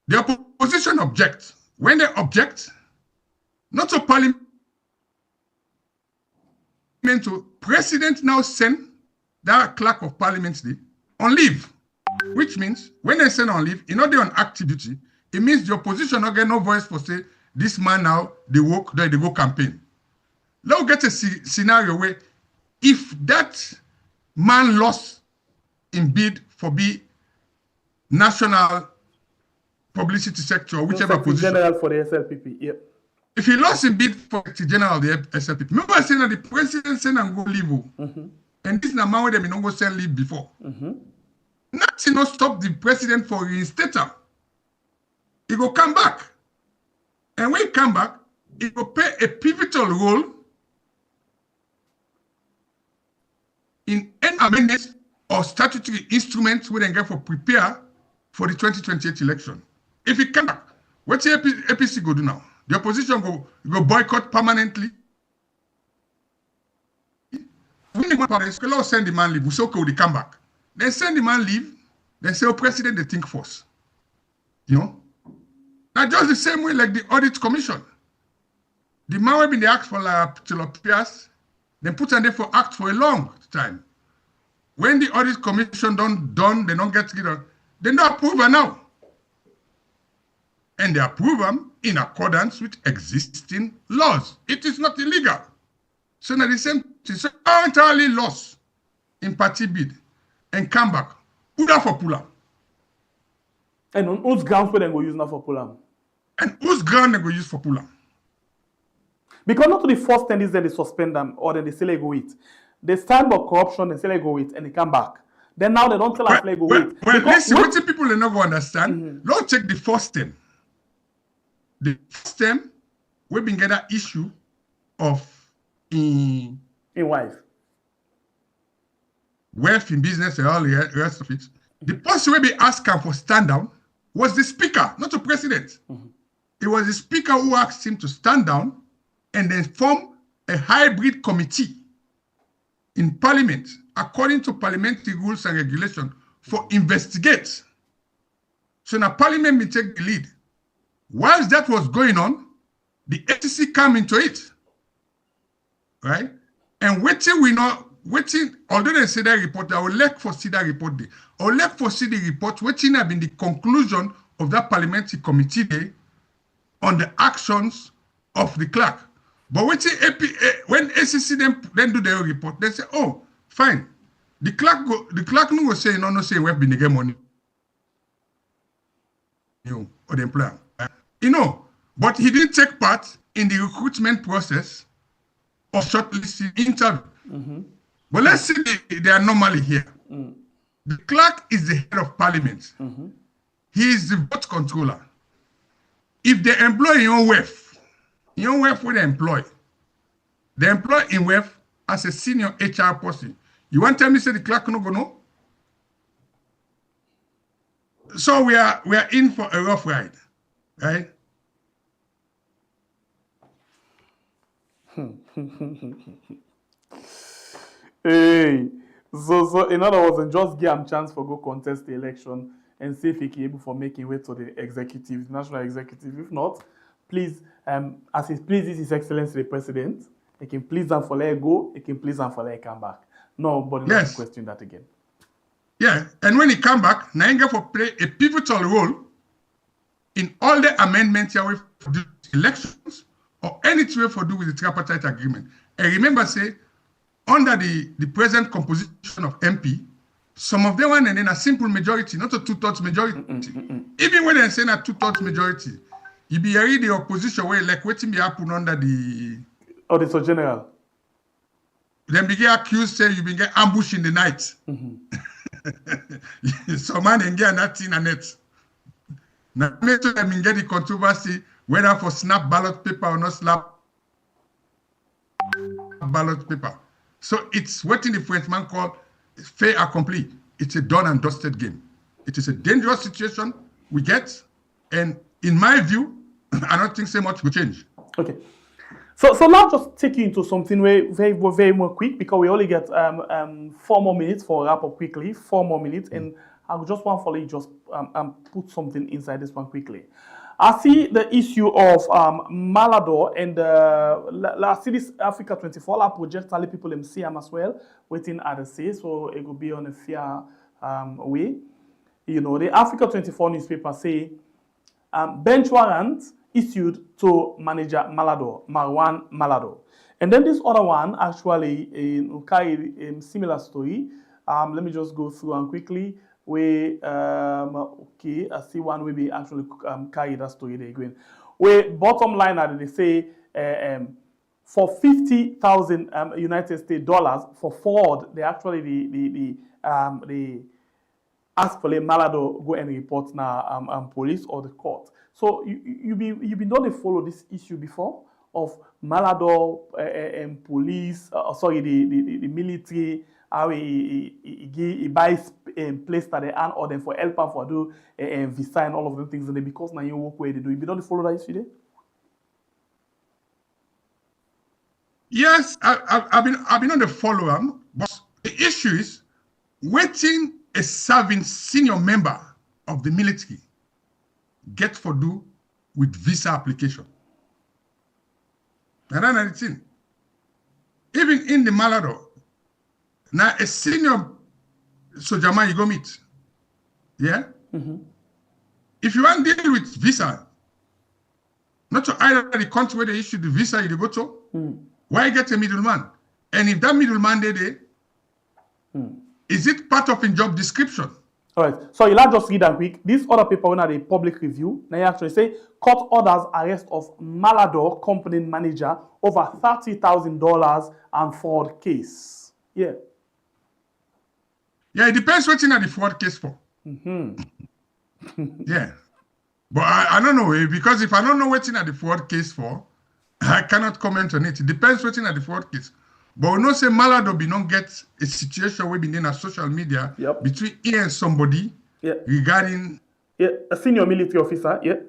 the opposition objects. When they object, not so Parliament, to President now send that Clerk of Parliament on leave, which means when they send on leave, you know they're on active duty, it means the opposition not get no voice for say, this man now, they work, they go campaign. Now get a scenario where if that man lost in bid for be national publicity sector, or whichever position. General for the SLPP, yep. If he lost in bid for the general of the SLPP, remember I said that the president send and go leave. And this is the man where they don't go send leave before. Nothing not stop the president for reinstatement. He go come back. And when he come back, he will play a pivotal role in any amendments or statutory instruments we then get for prepare for the 2028 election. If he come back, what's the APC go do now? The opposition go boycott permanently. When the man send the man leave, we say okay, they come back. Then send the man leave, then say, oh, president, they think first. You know? Now just the same way like the audit commission. The man will be in the act for till appears, then put on there for act for a long time. When the audit commission done, they don't get rid of, they don't approve her now. And they approve them in accordance with existing laws. It is not illegal. So now the same thing, so entirely lost in party bid and come back. Who that for pull up? And on whose grounds they go use now for pull up? And whose ground they go use for pull up? Because not to the first ten is that they suspend them or then they say they go with. They stand for corruption, they say they go with, and they come back. Then now they don't tell us they go with. Well, listen, what people are not going to understand, let's check the first term. The first term, we've been getting that issue of in wife, wealth in business and all the rest of it. The person will be asking for stand down was the speaker, not the president. It was the speaker who asked him to stand down and then form a hybrid committee in parliament, according to parliamentary rules and regulations, for investigate. So now parliament will take the lead. Whilst that was going on, the ATC came into it, right? And although they say that report, I would like to see that report. I would like to see the report, waiting have been the conclusion of that parliamentary committee day on the actions of the clerk. But when ACC then do their report, they say, oh, fine. The clerk no go say, no say we have been getting money. You or the employer. You know, but he didn't take part in the recruitment process or shortlisting interview. But let's see the anomaly here. The clerk is the head of parliament. He is the vote controller. If they employ your wife will they employ in WEF as a senior HR person. You want to tell me say the clerk no go no? So we are in for a rough ride, right? Hey, so in other words, just give him chance for go contest the election and see if he can able for making way to the executive, national executive. If not, please, as it pleases His Excellency the President, he can please them for let go, he can please them for let come back. Nobody will question that again. Yeah, and when he come back, Nainga for play a pivotal role in all the amendments here for the elections or anything for do with the tripartite agreement. And remember, say, under the present composition of MP, some of them want and then a simple majority, not a two-thirds majority. Even when they say a two-thirds majority, you be already the opposition where like waiting be happen under the Auditor General. Then be get accused, say you be get ambushed in the night. So man and get nothing in net. Now make sure them get the controversy whether for snap ballot paper or not snap ballot paper. So it's what in the Frenchman called fait accompli. It's a done and dusted game. It is a dangerous situation we get, and in my view, I don't think so much will change. Okay. So now just take you into something very more quick, because we only get 4 more minutes for wrap up quickly. 4 more minutes, and I just want for you just put something inside this one quickly. I see the issue of Malador and I see this Africa 24 la project alle people them see as well waiting at the sea, so it will be on a fair way. You know, the Africa 24 newspaper say bench warrant issued to manager Malador, Marwan Malador. And then this other one actually carry a similar story. Let me just go through and quickly. Okay, I see one way we actually carry that story there again. Where bottom line they say for 50,000 United States dollars for fraud, they actually they ask for the Malador go and report now police or the court. So you been not follow this issue before of Malador and police, sorry, the military. How he buys place that they earn or them for help for do visa and all of them things, and then because now you work where they do, you don't follow that issue there? Yes, I've been on the follow-up, but the issue is waiting a serving senior member of the military get for do with visa application. And then it's in. Even in the Malador, now a senior soldier man you go meet. Yeah? If you want to deal with visa, not to either the country where they issue the visa you go to, why get a middleman? And if that middleman there, is it part of a job description? All right. So you'll just read that quick. This other paper when the public review, now you actually say court orders arrest of Malador company manager over $30,000 and fraud case. Yeah. Yeah, it depends what in the fraud case for. Yeah. But I don't know, because if I don't know what in the fraud case for, I cannot comment on it. It depends what in the fraud case. But we know say Malador be not get a situation where be in a social media between he and somebody regarding a senior military officer. Yeah.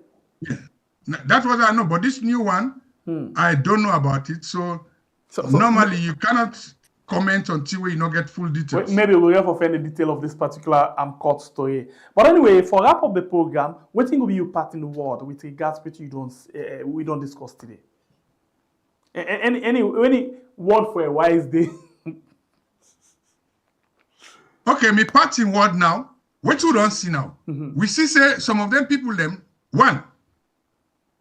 That's what I know. But this new one, I don't know about it. So normally you cannot comment until you not get full details. Maybe we'll have of any detail of this particular court story. But anyway, for wrap up the program, what thing will be you part in the world with regards which we don't discuss today? Any word for a wise day? Okay, me part in word now. What we don't see now? We see say some of them people them one.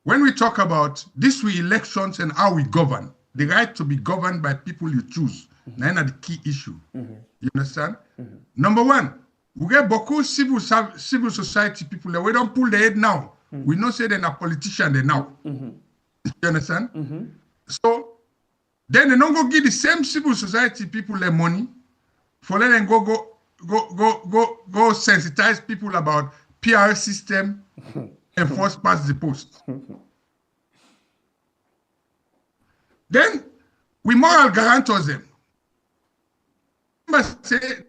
When we talk about this elections and how we govern, the right to be governed by people you choose. That's the key issue. You understand? Number one, we get beaucoup civil society people that we don't pull their head now. We don't say they're not politicians they now. You understand? So then they don't go give the same civil society people their money for let them go sensitize people about PR system and force past the post. Then we moral guarantors them. Must say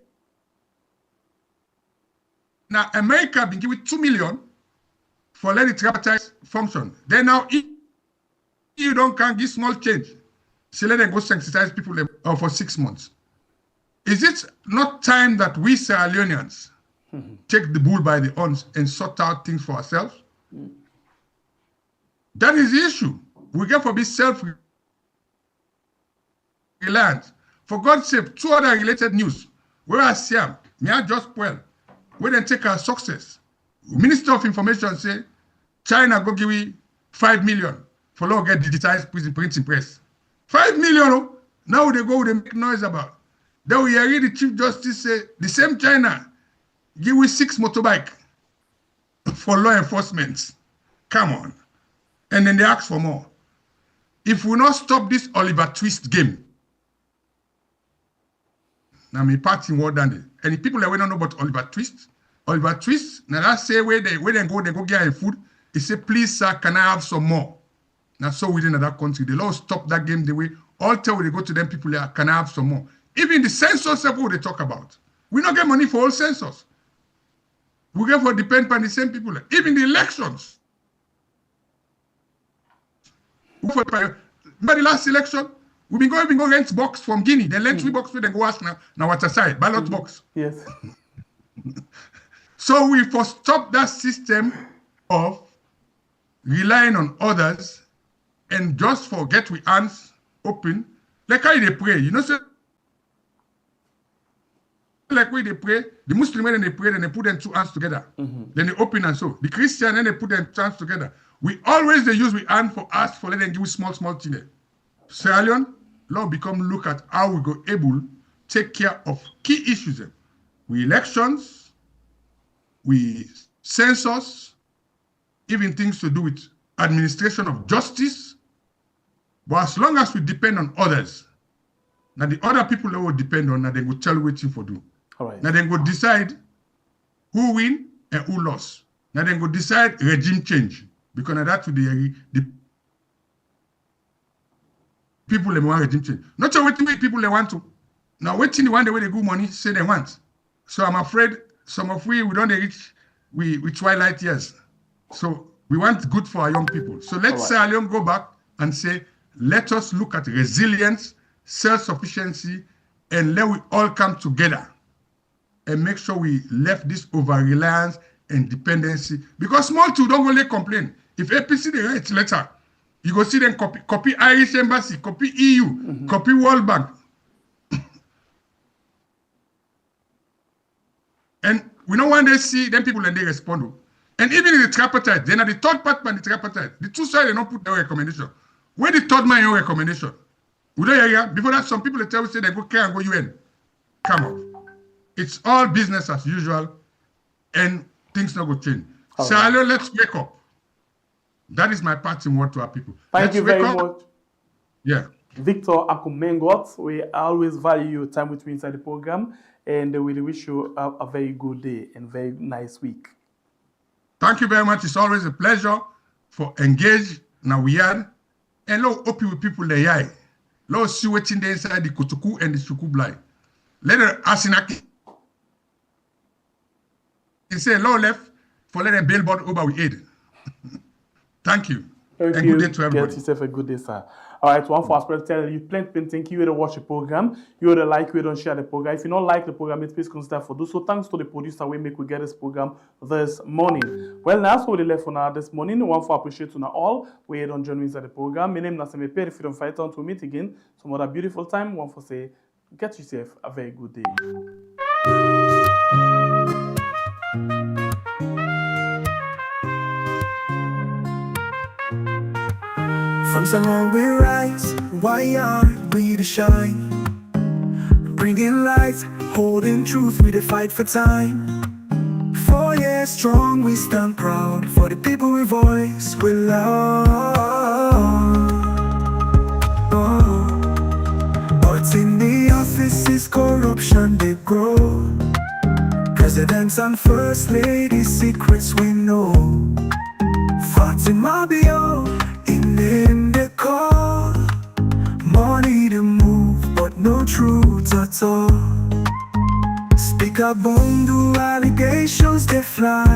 now America been given $2 million for let it tripartite function. Then now if you can't give small change, so let them go sensitize people for 6 months. Is it not time that we Sierra Leoneans take the bull by the horns and sort out things for ourselves? That is the issue. We get for be self-reliant. For God's sake, 2 other related news. Where I see them, may I just well, we then take our success. Minister of Information say China go give we $5 million for law get digitized printing press. $5 million. Now they go, they make noise about. Then we hear the Chief Justice say, the same China, give we 6 motorbike for law enforcement. Come on. And then they ask for more. If we not stop this Oliver Twist game, now me party more than it. And the people that we don't know about Oliver Twist, now that say where they go get food, he say, please sir, can I have some more? Now so within that country, they all stop that game the way, all tell they go to them people there, can I have some more? Even the census of what they talk about. We don't get money for all census. We get for depend on the same people. Even the elections. Remember the last election? We've been going rent box from Guinea. They lent 3 box we then go ask now what's aside, ballot box. Yes. So we first stop that system of relying on others and just forget we hands open. Like how they pray, you know, so like when they pray, the Muslim when they pray, then they put them 2 hands together. Then they open and so. The Christian, then they put them 2 hands together. We always they use we hand for us for letting give small thing. Sierra Leone, now become look at how we go able take care of key issues. We elections, we census, even things to do with administration of justice. But as long as we depend on others, now the other people that will depend on, now they will tell what for do. All right. Now they go decide who win and who lost. Now they go decide regime change. Because now that will the people they want regime change. Not sure what people they want to. Now waiting the one the way they go money say they want. So I'm afraid some of we don't reach we twilight years. So we want good for our young people. So let's Sierra Leone go back and say, let us look at resilience, self-sufficiency, and let we all come together and make sure we left this over-reliance and dependency. Because small two don't go let complain. If APC they write letter, you go see them copy Irish Embassy, copy EU, copy World Bank. And we don't want to see them people and they respond. And even in the tripartite, then at the third part and the tripartite, the 2 sides they don't put their recommendation. When the third man your recommendation, we don't hear before that some people they tell you say they go care and go UN. Come on. It's all business as usual and things not go change. Sierra Leone, let's wake up. That is my parting word to our people. Thank you very much. Yeah. Victor Akumengot, we always value your time with me inside the program, and we wish you a very good day and very nice week. Thank you very much. It's always a pleasure for engage now we are and look open with people there. Lord see what's in the inside the Kotuku and the Suku blind. Let her asinaki. He say law left for let a billboard over we aid. Thank you. Thank and you. Good day to everybody. Get yourself a good day, sir. All right, one for us, tell you plenty. Thank you to watch the program. You would like, you don't share the program. If you don't like the program, please consider for do so. Thanks to the producer, we make we get this program this morning. Well, now so we left for now this morning. One for appreciate to now all. We don't join me inside the program. My name is Naseme Pere. If you don't fight on to meet again, some other beautiful time. One for say, get yourself a very good day. From Salon we rise, why aren't we to shine? Bringing light, holding truth, we to fight for time. 4 years strong, we stand proud. For the people we voice, we love. But in the offices, corruption, they grow. Presidents and first ladies, secrets we know. Fatima Bio, in the call. Money to move, but no truth at all. Speak up, boom, do allegations, they fly.